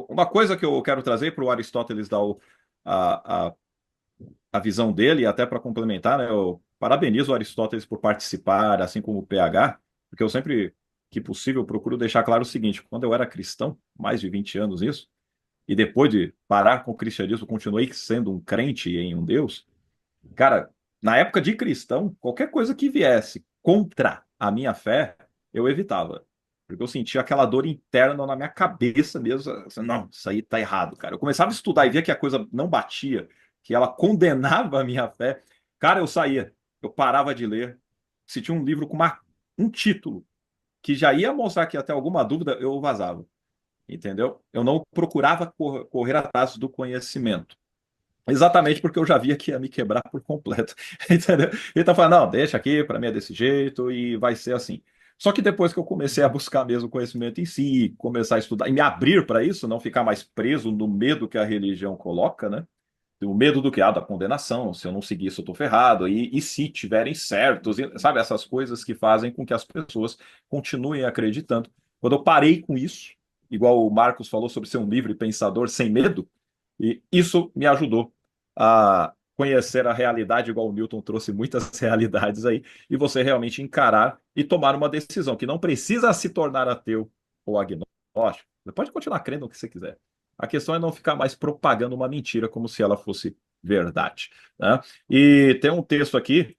Uma coisa que eu quero trazer para o Aristóteles dar a, a, a visão dele, e até para complementar, né? Eu parabenizo o Aristóteles por participar, assim como o PH, porque eu sempre que possível procuro deixar claro o seguinte: quando eu era cristão, mais de 20 anos isso, e depois de parar com o cristianismo, continuei sendo um crente em um Deus. Cara, na época de cristão, qualquer coisa que viesse contra a minha fé, eu evitava. Porque eu sentia aquela dor interna na minha cabeça mesmo. Assim, não, isso aí tá errado, cara. Eu começava a estudar e via que a coisa não batia, que ela condenava a minha fé. Cara, eu saía, eu parava de ler. Se tinha um livro com um título que já ia mostrar que ia ter alguma dúvida, eu vazava. Entendeu? Eu não procurava correr atrás do conhecimento. Exatamente porque eu já via que ia me quebrar por completo. Entendeu? Então, falando, não, deixa aqui, para mim é desse jeito e vai ser assim. Só que depois que eu comecei a buscar mesmo o conhecimento em si, começar a estudar e me abrir para isso, não ficar mais preso no medo que a religião coloca, né? O medo do que? Ah, da condenação. Se eu não seguir isso, eu tô ferrado. E se tiverem certos, sabe? Essas coisas que fazem com que as pessoas continuem acreditando. Quando eu parei com isso, igual o Marcos falou sobre ser um livre pensador sem medo, e isso me ajudou a conhecer a realidade, igual o Newton trouxe muitas realidades aí, e você realmente encarar e tomar uma decisão, que não precisa se tornar ateu ou agnóstico. Você pode continuar crendo no que você quiser. A questão é não ficar mais propagando uma mentira como se ela fosse verdade, né? E tem um texto aqui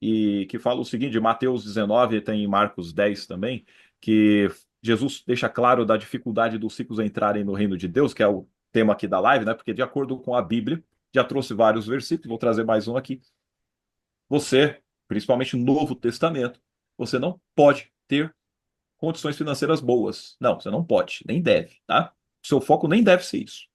que fala o seguinte, de Mateus 19, e tem em Marcos 10 também, que Jesus deixa claro da dificuldade dos ricos entrarem no reino de Deus, que é o tema aqui da live, né? Porque de acordo com a Bíblia, já trouxe vários versículos, vou trazer mais um aqui. Você, principalmente no Novo Testamento, você não pode ter condições financeiras boas. Não, você não pode, nem deve, tá? O seu foco nem deve ser isso.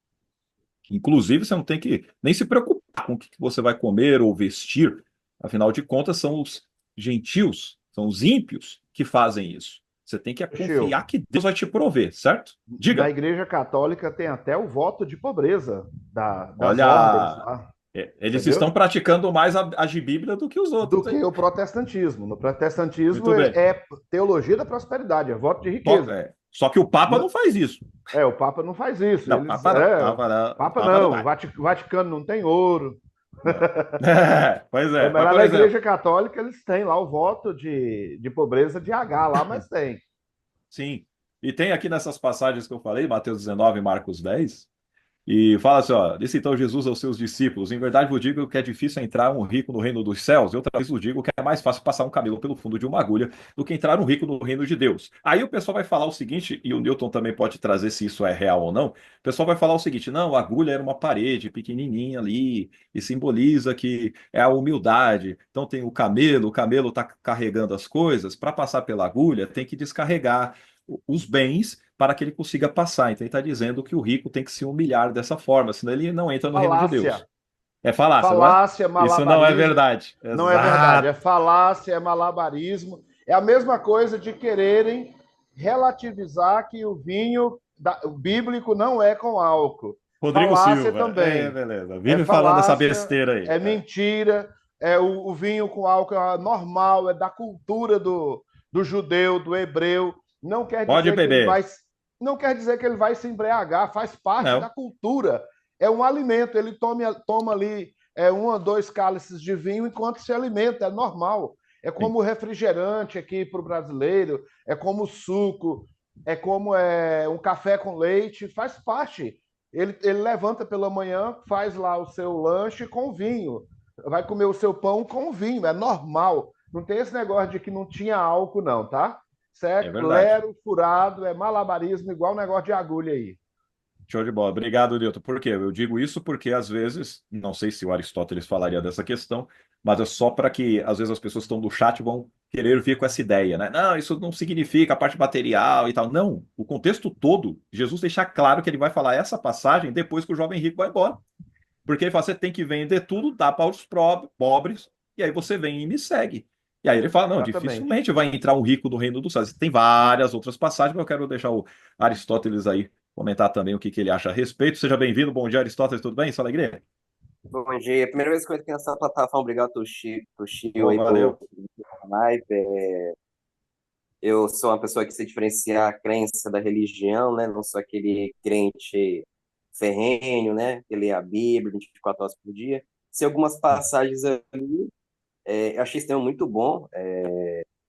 Inclusive, você não tem que nem se preocupar com o que você vai comer ou vestir. Afinal de contas, são os gentios, são os ímpios que fazem isso. Você tem que Chiu, confiar que Deus vai te prover, certo? na Diga. Igreja Católica tem até o voto de pobreza das ordens Olha, lá, eles estão entendeu? praticando mais a Bíblia do que os Do outros, que hein? o protestantismo. No protestantismo Muito é, bem. é teologia da prosperidade, é voto de riqueza. Só que o Papa não faz isso. O Papa não faz isso. Não, Eles, Papa não. Papa Papa não não, vai. O Vaticano não tem ouro. Não. Pois é, Mas mas lá por na exemplo, Igreja Católica eles têm lá o voto de pobreza de H lá, mas tem. sim. E tem aqui nessas passagens que eu falei, Mateus 19 e Marcos 10. E fala assim, ó, disse então Jesus aos seus discípulos, em verdade vos digo que é difícil entrar um rico no reino dos céus, e outra vez vos digo que é mais fácil passar um camelo pelo fundo de uma agulha do que entrar um rico no reino de Deus. Aí o pessoal vai falar o seguinte, e o Newton também pode trazer se isso é real ou não, o pessoal vai falar o seguinte, não, a agulha era uma parede pequenininha ali, e simboliza que é a humildade, então tem o camelo está carregando as coisas, para passar pela agulha tem que descarregar os bens para que ele consiga passar. Então ele está dizendo que o rico tem que se humilhar dessa forma, senão ele não entra no reino de Falácia. Deus. É falácia, não é? Falácia, Isso não é malabarismo. verdade. Não é verdade. É Exato. falácia, é malabarismo. É a mesma coisa de quererem relativizar que o vinho o bíblico não é com álcool. Rodrigo Falácia Silva. É, também. beleza. É Vive falando essa falácia, besteira aí. é É. mentira. É o vinho com álcool é normal, é da cultura do judeu, do hebreu. Não quer Pode dizer que ele vai, beber. não quer dizer que ele vai se embriagar, faz parte da Não. cultura. É um alimento, ele toma ali um ou dois cálices de vinho enquanto se alimenta, é normal. É Sim. como refrigerante aqui para o brasileiro, é como suco, é como um café com leite, faz parte. Ele levanta pela manhã, faz lá o seu lanche com vinho, vai comer o seu pão com vinho, é normal. Não tem esse negócio de que não tinha álcool, não, tá? Isso É é verdade. lero, furado, é malabarismo, igual o negócio de agulha aí. Show de bola. Obrigado, Newton. Por quê? Eu digo isso porque, às vezes, não sei se o Aristóteles falaria dessa questão, mas é só para que, às vezes, as pessoas que estão no chat vão querer vir com essa ideia, né? Não, isso não significa a parte material e tal. Não. O contexto todo, Jesus deixa claro que ele vai falar essa passagem depois que o jovem rico vai embora. Porque ele fala, você tem que vender tudo, dá para os pobres, e aí você vem e me segue. E aí ele fala, não, Exatamente. dificilmente vai entrar um rico no reino dos céus. Tem várias outras passagens, mas eu quero deixar o Aristóteles aí comentar também o que ele acha a respeito. Seja bem-vindo, bom dia, Aristóteles, tudo bem? Sua alegria? Bom dia. É a primeira vez que eu entro nessa plataforma. Obrigado, Toshio, Pô, aí, valeu. por live. eu sou uma pessoa que se diferenciar a crença da religião, né? Não sou aquele crente ferrenho, né? Que lê a Bíblia 24 horas por dia. Se algumas passagens ali, eu achei esse tema muito bom,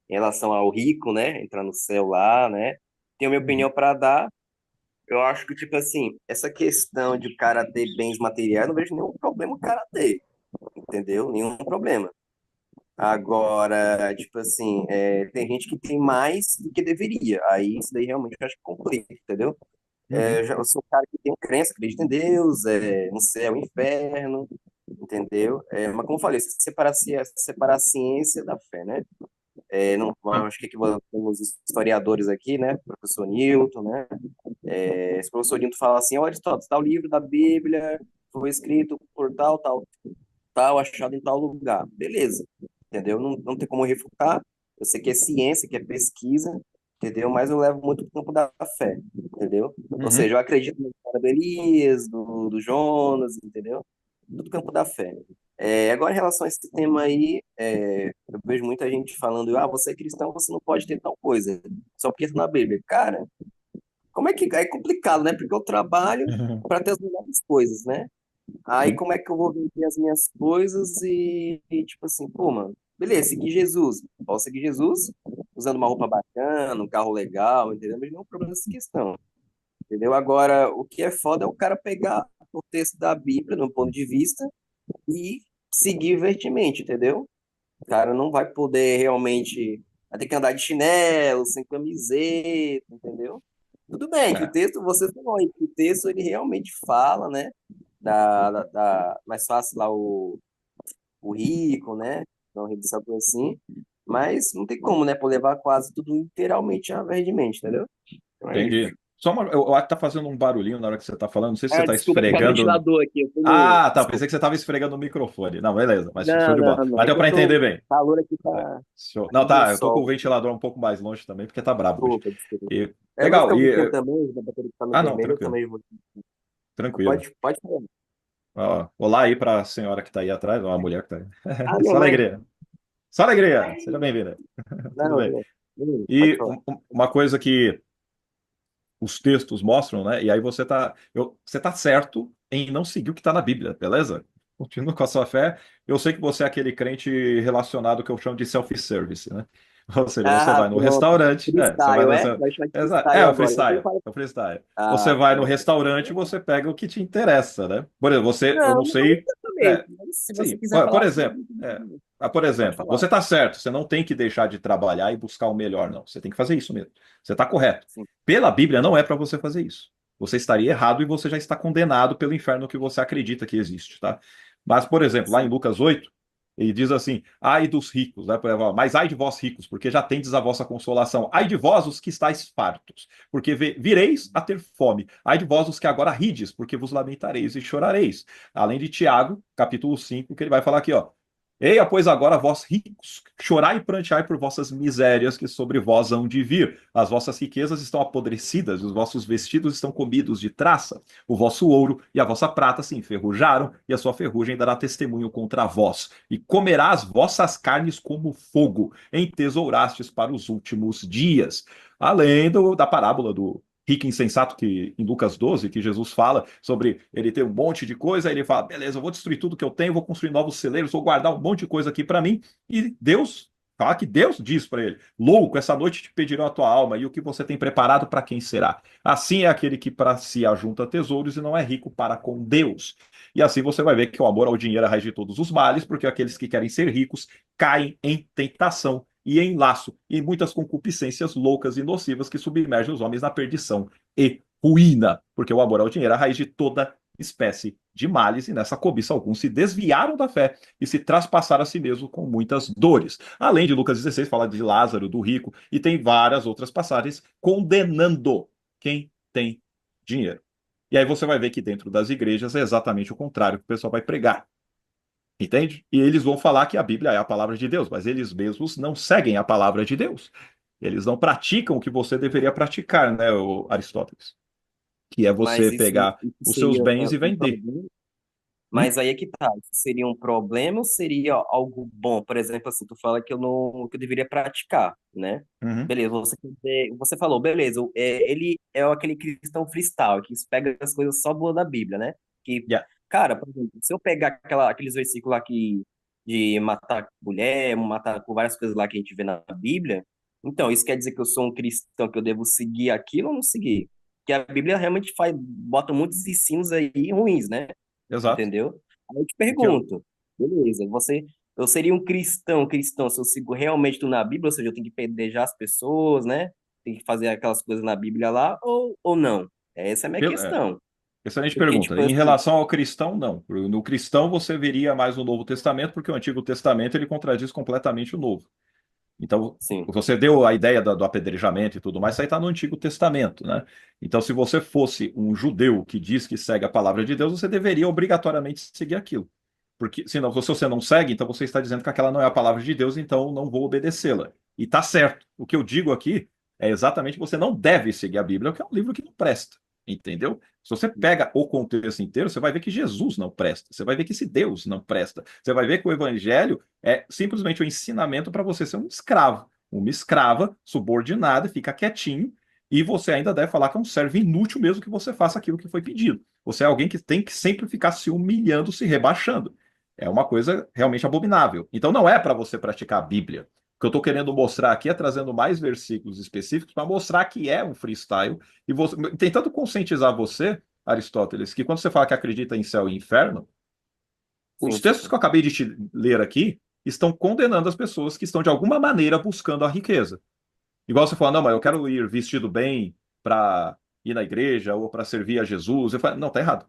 em relação ao rico, né? Entrar no céu lá, né? Tenho minha Uhum. opinião para dar. Eu acho que, tipo assim, essa questão de o cara ter bens materiais, não vejo nenhum problema o cara ter, entendeu? Nenhum problema. Agora, tipo assim, tem gente que tem mais do que deveria. Aí isso daí realmente eu acho que complica, entendeu? Uhum. Eu sou um cara que tem crença, acredita em Deus, no céu, inferno, entendeu? Mas como eu falei, separar a ciência da fé, né? Não, Ah, acho que temos historiadores aqui, né? Professor Newton, né? Esse professor Newton fala assim, olha, Aristóteles, tal livro da Bíblia foi escrito por tal, achado em tal lugar. Beleza, entendeu? Não tem como refutar. Eu sei que é ciência, que é pesquisa, entendeu? Mas eu levo muito para o campo da fé, entendeu? Ou uhum. seja, eu acredito na história do Elias, do Jonas, entendeu? Tudo campo da fé. Agora, em relação a esse tema aí, eu vejo muita gente falando, você é cristão, você não pode ter tal coisa, só porque está na Bíblia. Cara, como é que é complicado, né? Porque eu trabalho para ter as melhores coisas, né? Aí Sim. como é que eu vou vender as minhas coisas tipo assim, pô, mano, beleza, seguir Jesus. Posso seguir Jesus usando uma roupa bacana, um carro legal, entendeu? Mas não é um problema dessa questão, entendeu? Agora, o que é foda é o cara pegar o texto da Bíblia, no ponto de vista, e seguir vertimente, entendeu? O cara não vai poder realmente. Vai ter que andar de chinelo, sem camiseta, entendeu? Tudo bem que o É, texto, você falou aí, que o texto ele realmente fala, né? Mais fácil lá o rico, né? Não redução coisa assim. Mas não tem como, né? Por levar quase tudo literalmente a verdemente, entendeu? Então é isso. entendi. Só eu acho que tá fazendo um barulhinho na hora que você tá falando. Não sei se você tá Desculpa, que é o esfregando. ventilador aqui. Eu fui no. Ah, tá. Pensei Desculpa. que você tava esfregando o microfone. Não, beleza. Mas show Não, de não, bola. não. Mas É deu que eu para tô. entender O bem. calor aqui Show. tá Não, do tá. Eu tô com o sol. ventilador um pouco mais longe também, porque tá brabo hoje. Desculpa, desculpa. E, Eu vou legal. ficar um pouquinho E, também, a bateria tá no ah, não, vermelho, eu tranquilo. também vou. Tranquilo. Pode falar. Ó, olá aí para a senhora que tá aí atrás, ou a mulher que tá Ah, aí. minha Só mãe. alegria. Só alegria. Seja bem-vinda. Tudo Não, bem. não. Pode E falar. uma coisa que os textos mostram, né? E aí você tá certo em não seguir o que está na Bíblia, beleza? Continua com a sua fé. Eu sei que você é aquele crente relacionado que eu chamo de self-service, né? Ou seja, você Ah, vai no pronto. restaurante, você vai Freestyle, no é? Vai chamar de É freestyle o agora. freestyle, é o freestyle. Você Ah, vai no pronto. restaurante, você pega o que te interessa, né? Por exemplo, eu não Não, não sei, exatamente. é, Mas se você sim, quiser por falar exemplo, sobre, por pode exemplo, falar. você está certo, você não tem que deixar de trabalhar e buscar o melhor, não. Você tem que fazer isso mesmo. Você está correto. Sim. Pela Bíblia, não é para você fazer isso. Você estaria errado e você já está condenado pelo inferno que você acredita que existe, tá? Mas, por exemplo, lá em Sim. Lucas 8, ele diz assim: ai dos ricos, né? Mas ai de vós ricos, porque já tendes a vossa consolação. Ai de vós os que estáis fartos, porque vireis a ter fome. Ai de vós os que agora rides, porque vos lamentareis e chorareis. Além de Tiago, capítulo 5, que ele vai falar aqui, ó. Eia, pois agora vós ricos, chorai e pranteai por vossas misérias que sobre vós hão de vir. As vossas riquezas estão apodrecidas, os vossos vestidos estão comidos de traça. O vosso ouro e a vossa prata se enferrujaram, e a sua ferrugem dará testemunho contra vós. E comerá as vossas carnes como fogo, entesourastes para os últimos dias. Além da parábola do rico insensato que em Lucas 12, que Jesus fala sobre ele ter um monte de coisa, aí ele fala: beleza, eu vou destruir tudo que eu tenho, vou construir novos celeiros, vou guardar um monte de coisa aqui para mim. E Deus fala que Deus diz para ele: louco, essa noite te pedirão a tua alma, e o que você tem preparado para quem será? Assim é aquele que para si ajunta tesouros e não é rico para com Deus. E assim você vai ver que o amor ao dinheiro é a raiz de todos os males, porque aqueles que querem ser ricos caem em tentação e em laço, e em muitas concupiscências loucas e nocivas que submergem os homens na perdição e ruína, porque o amor ao dinheiro é a raiz de toda espécie de males, e nessa cobiça alguns se desviaram da fé e se traspassaram a si mesmo com muitas dores. Além de Lucas 16, fala de Lázaro, do rico, e tem várias outras passagens condenando quem tem dinheiro. E aí você vai ver que dentro das igrejas é exatamente o contrário que o pessoal vai pregar. Entende? E eles vão falar que a Bíblia é a palavra de Deus, mas eles mesmos não seguem a palavra de Deus. Eles não praticam o que você deveria praticar, né, Aristóteles? Que é Mas você isso pegar os seus seria bens e um vender. problema. Hum? Mas aí é que tá. Isso seria um problema ou seria algo bom? Por exemplo, assim, tu fala que eu não, que eu deveria praticar, né? Uhum. Beleza, você falou, beleza, ele é aquele cristão freestyle, que pega as coisas só boas da Bíblia, né? Que, Yeah. cara, por exemplo, se eu pegar aqueles versículos lá de matar mulher, matar por várias coisas lá que a gente vê na Bíblia, então isso quer dizer que eu sou um cristão, que eu devo seguir aquilo ou não seguir? Porque a Bíblia realmente bota muitos ensinos aí ruins, né? Exato. Entendeu? Aí eu te O que eu, pergunto, beleza, eu seria um cristão, se eu sigo realmente tudo na Bíblia, ou seja, eu tenho que pedejar as pessoas, né? Tem que fazer aquelas coisas na Bíblia lá, ou não? Essa é a minha pelo- é, questão. Excelente Porque, pergunta. tipo Em assim, relação ao cristão, não. No cristão, você veria mais o Novo Testamento, porque o Antigo Testamento ele contradiz completamente o Novo. Então, sim, você deu a ideia do apedrejamento e tudo mais, isso aí está no Antigo Testamento, né? Então, se você fosse um judeu que diz que segue a palavra de Deus, você deveria obrigatoriamente seguir aquilo. Porque, senão, se você não segue, então você está dizendo que aquela não é a palavra de Deus, então não vou obedecê-la. E está certo. O que eu digo aqui é exatamente que você não deve seguir a Bíblia, que é um livro que não presta. Entendeu? Se você pega o contexto inteiro, você vai ver que Jesus não presta. Você vai ver que esse Deus não presta. Você vai ver que o Evangelho é simplesmente o ensinamento para você ser um escravo, uma escrava subordinada, fica quietinho, e você ainda deve falar que é um servo inútil mesmo que você faça aquilo que foi pedido. Você é alguém que tem que sempre ficar se humilhando, se rebaixando. É uma coisa realmente abominável. Então não é para você praticar a Bíblia. O que eu estou querendo mostrar aqui é trazendo mais versículos específicos para mostrar que é um freestyle e você, tentando conscientizar você, Aristóteles, que quando você fala que acredita em céu e inferno, os sim, textos sim. que eu acabei de te ler aqui estão condenando as pessoas que estão de alguma maneira buscando a riqueza. Igual você fala, não, mas eu quero ir vestido bem para ir na igreja ou para servir a Jesus. Eu falo, não, tá errado.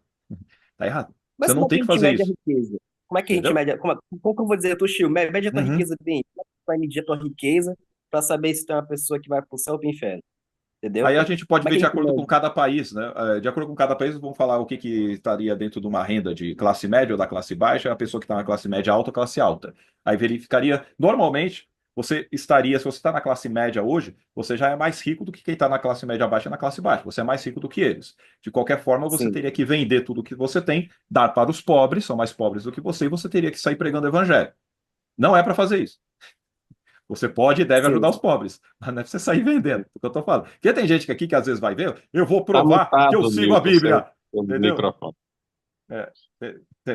Tá errado. Você Mas não como é que tem a que gente fazer mede a isso. riqueza? Como é que a gente Entendeu? mede? Como que eu vou dizer, Toshio, mede a tua Uhum. riqueza bem? Como é que tu vai medir a tua riqueza para saber se tu é uma pessoa que vai pro céu ou pro inferno? Entendeu? Aí a gente pode Como é ver que a de gente acordo com mede? cada país, né? De acordo com cada país, vamos falar o que, que estaria dentro de uma renda de classe média ou da classe baixa, a pessoa que está na classe média alta ou classe alta. Aí verificaria, normalmente, você estaria, se você está na classe média hoje, você já é mais rico do que quem está na classe média baixa e na classe baixa. Você é mais rico do que eles. De qualquer forma, você Sim, teria que vender tudo que você tem, dar para os pobres, são mais pobres do que você, e você teria que sair pregando evangelho. Não é para fazer isso. Você pode e deve sim. ajudar os pobres, mas não é pra você sair vendendo, é o que eu tô falando. Porque tem gente aqui que às vezes vai ver, eu vou Tá provar que eu mutado, sigo a Milton, seu, Bíblia, seu entendeu? microfone. É,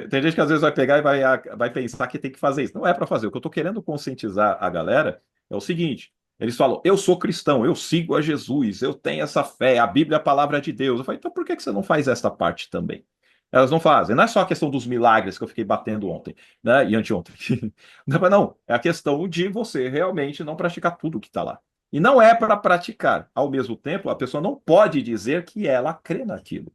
tem gente que às vezes vai pegar e vai pensar que tem que fazer isso. Não é para fazer. O que eu tô querendo conscientizar a galera é o seguinte: eles falam, eu sou cristão, eu sigo a Jesus, eu tenho essa fé, a Bíblia é a palavra de Deus. Eu falei, então por que que você não faz essa parte também? Elas não fazem. Não é só a questão dos milagres que eu fiquei batendo ontem, né? E anteontem. Não, é a questão de você realmente não praticar tudo que está lá. E não é para praticar. Ao mesmo tempo, a pessoa não pode dizer que ela crê naquilo.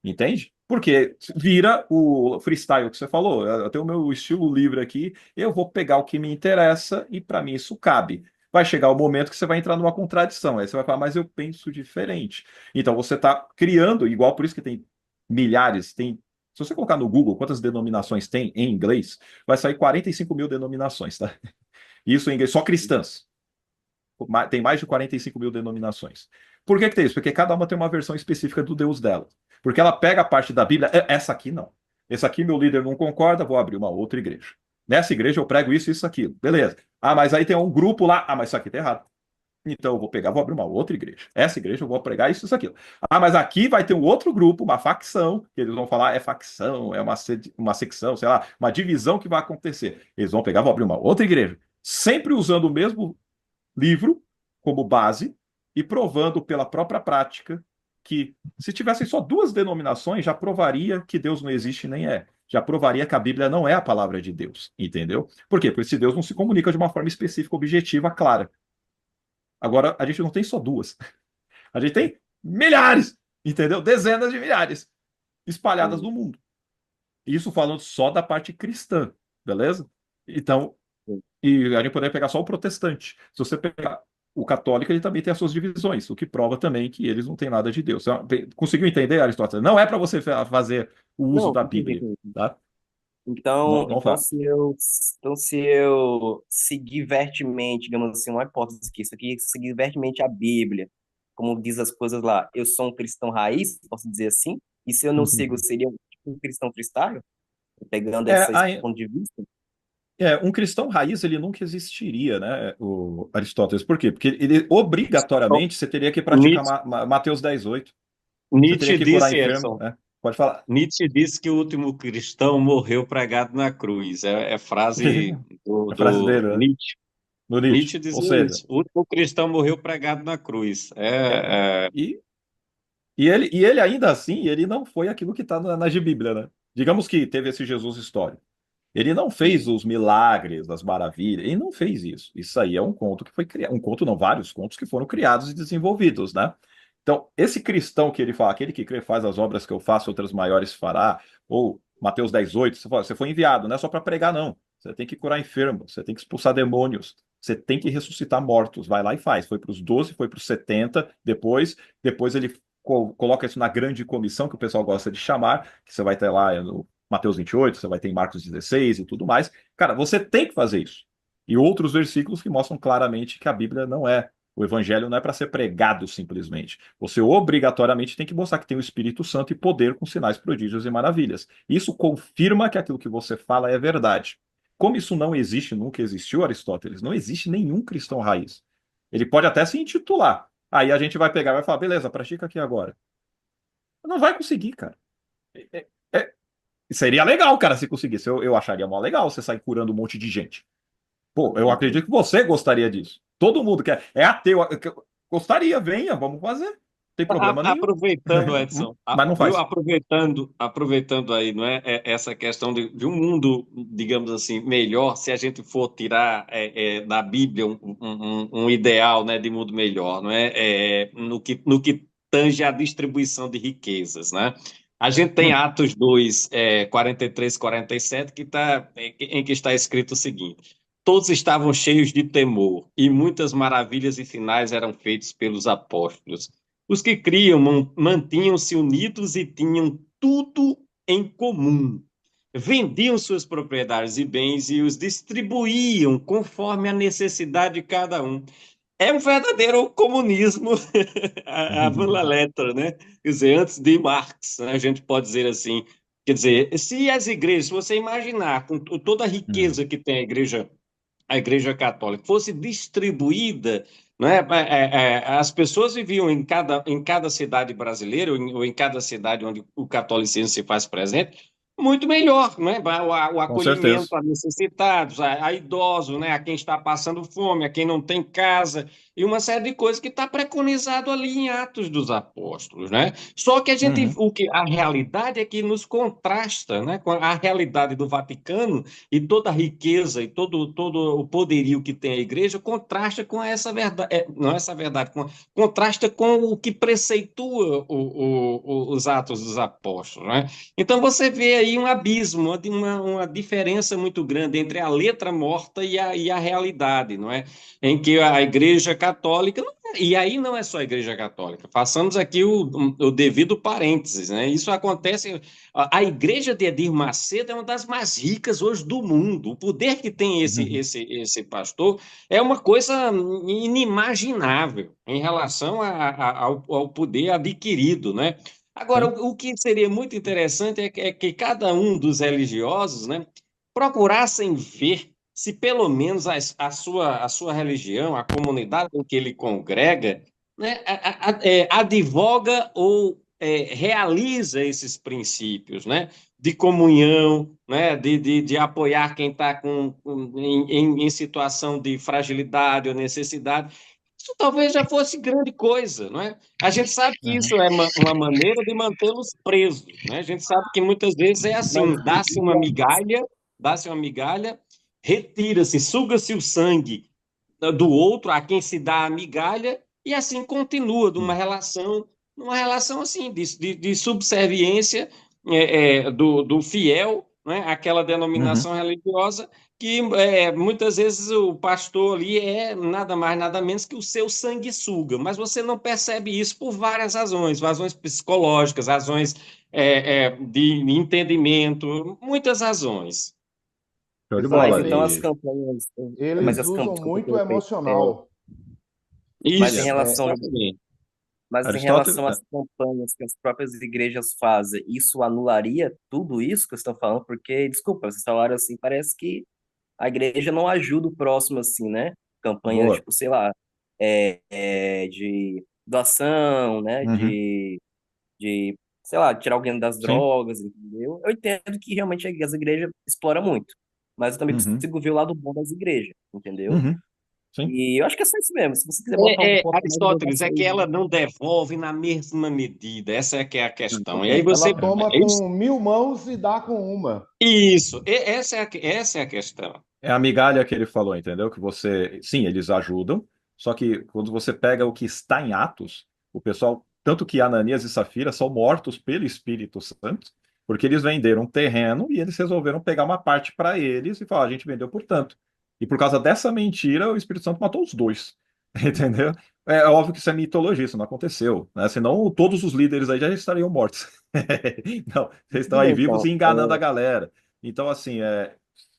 Entende? Porque vira o freestyle que você falou. Eu tenho o meu estilo livre aqui, eu vou pegar o que me interessa e para mim isso cabe. Vai chegar o momento que você vai entrar numa contradição. Aí você vai falar, mas eu penso diferente. Então você está criando, igual por isso que tem milhares, tem. Se você colocar no Google quantas denominações tem em inglês, vai sair 45 mil denominações, tá? Isso em inglês, só cristãs. Tem mais de 45 mil denominações. Por que que tem isso? Porque cada uma tem uma versão específica do Deus dela. Porque ela pega a parte da Bíblia, essa aqui não. Essa aqui meu líder não concorda, vou abrir uma outra igreja. Nessa igreja eu prego isso, isso, aquilo. Beleza. Ah, mas aí tem um grupo lá. Ah, mas isso aqui tá errado. Então eu vou pegar, vou abrir uma outra igreja. Essa igreja eu vou pregar isso, isso, aquilo. Ah, mas aqui vai ter um outro grupo, uma facção, que eles vão falar é facção, é uma secção, sei lá, uma divisão que vai acontecer. Eles vão pegar, vou abrir uma outra igreja. Sempre usando o mesmo livro como base e provando pela própria prática que se tivessem só duas denominações, já provaria que Deus não existe nem é. Já provaria que a Bíblia não é a palavra de Deus, entendeu? Por quê? Porque esse Deus não se comunica de uma forma específica, objetiva, clara. Agora, a gente não tem só duas. A gente tem milhares, entendeu? Dezenas de milhares espalhadas no Sim, mundo. Isso falando só da parte cristã, beleza? Então, sim. e a gente poderia pegar só o protestante. Se você pegar o católico, ele também tem as suas divisões, o que prova também que eles não têm nada de Deus. Conseguiu entender, Aristóteles? Não é para você fazer o uso Não, da entendi, Bíblia, entendi. tá? Então, Não, não então faz. se eu, então se eu seguir vertemente, digamos assim, uma hipótese que isso aqui, seguir vertemente a Bíblia, como diz as coisas lá, eu sou um cristão raiz, posso dizer assim, e se eu não sigo, seria um cristão freestyle? Pegando É, esse ponto de vista. um cristão raiz, ele nunca existiria, né, o Aristóteles. Por quê? Porque ele, obrigatoriamente, você teria que O praticar Mateus 10:8. Você teria Nietzsche que curar disse, enfermo, Edson, né? Pode falar. Nietzsche disse que o último cristão morreu pregado na cruz. É frase A frase do dele, né? Nietzsche. Do Nietzsche. Nietzsche Ou dizia seja, isso. O último cristão morreu pregado na cruz. é, e, e ele ainda assim, ele não foi aquilo que está na Bíblia, né? Digamos que teve esse Jesus histórico. Ele não fez os milagres, as maravilhas, ele não fez isso. Isso aí é um conto que foi criado, um conto não, vários contos que foram criados e desenvolvidos, né? Então, esse cristão que ele fala, aquele que crê faz as obras que eu faço, outras maiores fará, ou Mateus 10:8, você foi enviado, não é só para pregar, não. Você tem que curar enfermos, você tem que expulsar demônios, você tem que ressuscitar mortos, vai lá e faz. Foi para os 12, foi para os 70, depois ele coloca isso na grande comissão, que o pessoal gosta de chamar, que você vai ter lá no Mateus 28, você vai ter em Marcos 16 e tudo mais. Cara, você tem que fazer isso. E outros versículos que mostram claramente que a Bíblia não é. O evangelho não é para ser pregado simplesmente. Você obrigatoriamente tem que mostrar que tem o Espírito Santo e poder com sinais, prodígios e maravilhas. Isso confirma que aquilo que você fala é verdade. Como isso não existe, nunca existiu, Aristóteles, não existe nenhum cristão raiz. Ele pode até se intitular. Aí a gente vai pegar e vai falar, beleza, pratica aqui agora. Não vai conseguir, cara. É, é, Seria legal, cara, se conseguisse. Eu acharia mó legal você sair curando um monte de gente. Pô, eu acredito que você gostaria disso. Todo mundo quer. É ateu. Gostaria, venha, vamos fazer. Não tem problema nenhum. Aproveitando, Edson, Mas não viu? faz. Aproveitando aí, não é, essa questão de um mundo, digamos assim, melhor, se a gente for tirar da Bíblia um ideal, né, de mundo melhor, não é? No que tange a distribuição de riquezas, né? A gente tem Hum, Atos 2, 43, 47, em que está escrito o seguinte: todos estavam cheios de temor, e muitas maravilhas e sinais eram feitos pelos apóstolos. Os que criam mantinham-se unidos e tinham tudo em comum. Vendiam suas propriedades e bens e os distribuíam conforme a necessidade de cada um. É um verdadeiro comunismo à la letra, né? Quer dizer, antes de Marx, né, a gente pode dizer assim. Quer dizer, se as igrejas, se você imaginar com toda a hum, riqueza que tem a Igreja Católica fosse distribuída, né, as pessoas viviam em cada cidade brasileira ou em cada cidade onde o catolicismo se faz presente, muito melhor, né? O com certeza. acolhimento a necessitados, a idosos, né? A quem está passando fome, a quem não tem casa, e uma série de coisas que está preconizado ali em Atos dos Apóstolos, né? Só que Uhum, a realidade é que nos contrasta, né, com a realidade do Vaticano, e toda a riqueza e todo o poderio que tem a igreja contrasta com essa verdade, não essa verdade, contrasta com o que preceitua os Atos dos Apóstolos, né? Então você vê aí um abismo, uma diferença muito grande entre a letra morta e a realidade, não é? Em que a Igreja Católica, e aí não é só a Igreja Católica, façamos aqui o devido parênteses, né? Isso acontece. A igreja de Edir Macedo é uma das mais ricas hoje do mundo. O poder que tem esse, uhum, esse, esse pastor é uma coisa inimaginável em relação ao poder adquirido, né? Agora, sim. o que seria muito interessante é que cada um dos religiosos, né, procurassem ver se pelo menos a sua religião, a comunidade em que ele congrega, né, advoga ou realiza esses princípios, né, de comunhão, né, de apoiar quem está em situação de fragilidade ou necessidade. Isso talvez já fosse grande coisa, não é? A gente sabe que Uhum, isso é uma maneira de mantê-los presos, né? A gente sabe que muitas vezes é Mas, assim, dá-se uma migalha, retira-se, suga-se o sangue do outro a quem se dá a migalha e assim continua uhum, numa relação assim de subserviência do fiel, né, àquela uhum. denominação religiosa que muitas vezes o pastor ali é nada mais, nada menos que o seu sanguessuga, mas você não percebe isso por várias razões psicológicas, razões de entendimento, muitas razões. Show de mas bola. então as Exatamente. E campanhas, mas Eles as usam campanhas, desculpa muito o interromper, emocional. mas em Isso, É, relação exatamente. Mas em Aristóteles, relação às campanhas que as próprias igrejas fazem, isso anularia tudo isso que vocês estão falando? Porque, desculpa, vocês falaram assim, parece que a igreja não ajuda o próximo assim, né? Campanha, boa. tipo, sei lá, de doação, né? Uhum, De, sei lá, tirar alguém das sim. drogas, entendeu? Eu entendo que realmente as igrejas exploram muito, mas eu também Uhum, consigo ver o lado bom das igrejas, entendeu? uhum, sim. E eu acho que é só isso mesmo. Se você quiser botar um ponto mais Aristóteles, é que ela aí, não devolve na mesma medida, essa é que é a questão. E aí você. Ela toma com 1.000 mãos e dá com uma. Isso, essa é a questão. É a migalha que ele falou, entendeu? Que você, sim, eles ajudam, só que quando você pega o que está em Atos, o pessoal, tanto que Ananias e Safira são mortos pelo Espírito Santo, porque eles venderam um terreno e eles resolveram pegar uma parte para eles e falar, a gente vendeu por tanto. E por causa dessa mentira, o Espírito Santo matou os dois, entendeu? É óbvio que isso é mitologia, isso não aconteceu, né? Senão todos os líderes aí já estariam mortos. Não, eles estão tudo aí bem, vivos então. e enganando a galera. Então, assim,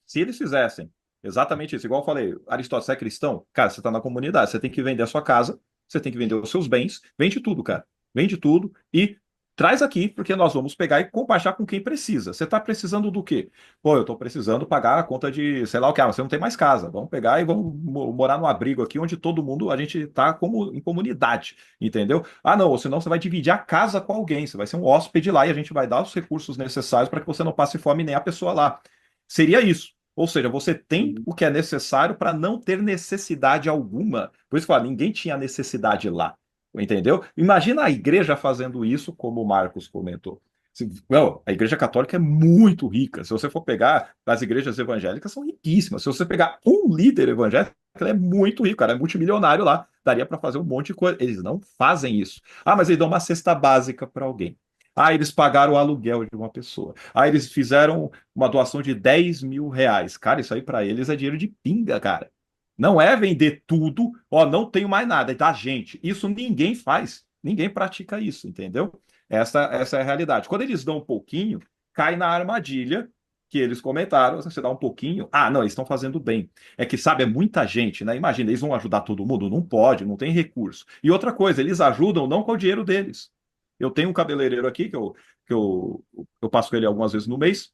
se eles fizessem exatamente isso, igual eu falei, Aristóteles, você é cristão? Cara, você está na comunidade, você tem que vender a sua casa, você tem que vender os seus bens, vende tudo, cara. Vende tudo e traz aqui, porque nós vamos pegar e compartilhar com quem precisa. Você está precisando do quê? Pô, eu estou precisando pagar a conta de, sei lá o que, você não tem mais casa. Vamos pegar e vamos morar no abrigo aqui, onde todo mundo, a gente está como em comunidade, entendeu? Ah, não, ou senão você vai dividir a casa com alguém, você vai ser um hóspede lá e a gente vai dar os recursos necessários para que você não passe fome nem a pessoa lá. Seria isso. Ou seja, você tem Uhum. o que é necessário para não ter necessidade alguma. Por isso que eu falo, ninguém tinha necessidade lá. Entendeu? Imagina a igreja fazendo isso, como o Marcos comentou. Não, a igreja católica é muito rica. Se você for pegar, as igrejas evangélicas são riquíssimas. Se você pegar um líder evangélico, ele é muito rico, cara, é multimilionário lá. Daria para fazer um monte de coisa. Eles não fazem isso. Ah, mas eles dão uma cesta básica para alguém. Ah, eles pagaram o aluguel de uma pessoa. Ah, eles fizeram uma doação de R$ 10.000. Cara, isso aí para eles é dinheiro de pinga, cara. Não é vender tudo, ó, não tenho mais nada, é da gente. Isso ninguém faz. Ninguém pratica isso, entendeu? Essa é a realidade. Quando eles dão um pouquinho, cai na armadilha que eles comentaram. Você dá um pouquinho, ah, não, eles estão fazendo bem. É que, sabe, é muita gente, né? Imagina, eles vão ajudar todo mundo? Não pode, não tem recurso. E outra coisa, eles ajudam não com o dinheiro deles. Eu tenho um cabeleireiro aqui que eu passo com ele algumas vezes no mês.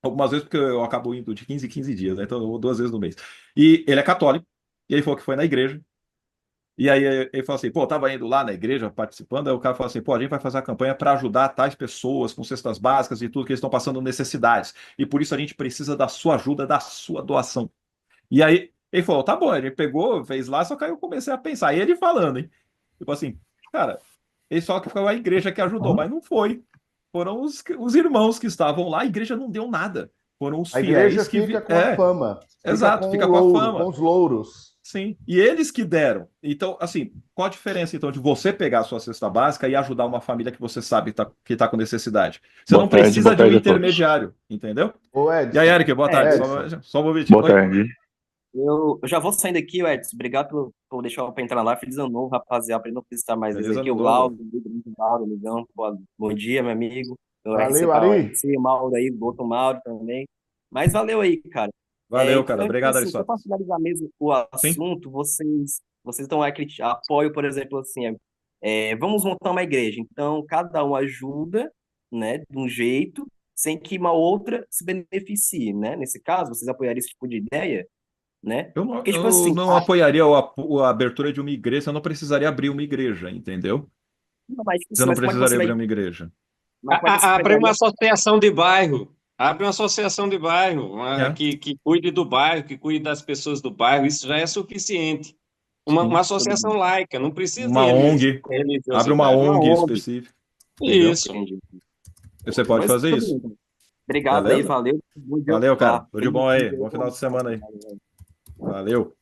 Algumas vezes porque eu acabo indo de 15 em 15 dias, né? Então eu vou 2 vezes no mês. E ele é católico, e ele falou que foi na igreja. E aí ele falou assim, pô, eu tava indo lá na igreja participando, aí o cara falou assim, pô, a gente vai fazer a campanha para ajudar tais pessoas com cestas básicas e tudo que eles estão passando necessidades. E por isso a gente precisa da sua ajuda, da sua doação. E aí ele falou, tá bom, ele pegou, fez lá, só que aí eu comecei a pensar. E ele falando, hein? Tipo assim, cara, ele só que foi a igreja que ajudou, mas não foi. Foram os irmãos que estavam lá, a igreja não deu nada. Foram os A igreja fiéis que. fica com a fama, fica Exato, com o fica com a louro, com fama. os louros. Sim, e eles que deram. Então, assim, qual a diferença então de você pegar a sua cesta básica e ajudar uma família que você sabe que tá com necessidade? Você não precisa Boa de um tarde a todos. intermediário, entendeu? Ô, E aí, Edson, Eric, boa tarde. Edson, Só um momentinho. Boa Oi? tarde. Eu já vou saindo aqui, Edson. Obrigado por deixar eu entrar lá. Feliz ano novo, rapaziada. Para não precisar mais vezes Feliz aqui. ano O novo. Glaucio, o Mauro, amigão. Bom dia, meu amigo. O RC, valeu, o Ari. RC, o Mauro aí, o outro Mauro também. Mas valeu aí, cara. Valeu, cara. Então, tipo Obrigado, assim, só para Aristóteles. finalizar mesmo o Sim, assunto, vocês estão aqui, apoio, por exemplo, assim, vamos montar uma igreja. Então, cada um ajuda, né, de um jeito, sem que uma outra se beneficie, né? Nesse caso, vocês apoiariam esse tipo de ideia, né? eu não, Porque, tipo eu assim, não apoiaria a abertura de uma igreja, eu não precisaria abrir uma igreja, entendeu? não, mas, tipo Você assim, não mas precisaria abrir uma igreja. como é que você Abre uma pegaria? associação de bairro. Abre uma associação de bairro, É, que cuide do bairro, que cuide das pessoas do bairro. Isso já é suficiente. Uma sim. associação laica, não precisa de Uma ONG. Abre uma religiosidade. Uma ONG ONG. específica, entendeu? Isso. Entendi. Você pode Mas fazer tudo bem, isso, então. Obrigado aí, beleza? valeu. Bom dia. Valeu, cara. Tudo de Feliz bom aí. dia aí Bom pra final de você. semana aí. Valeu.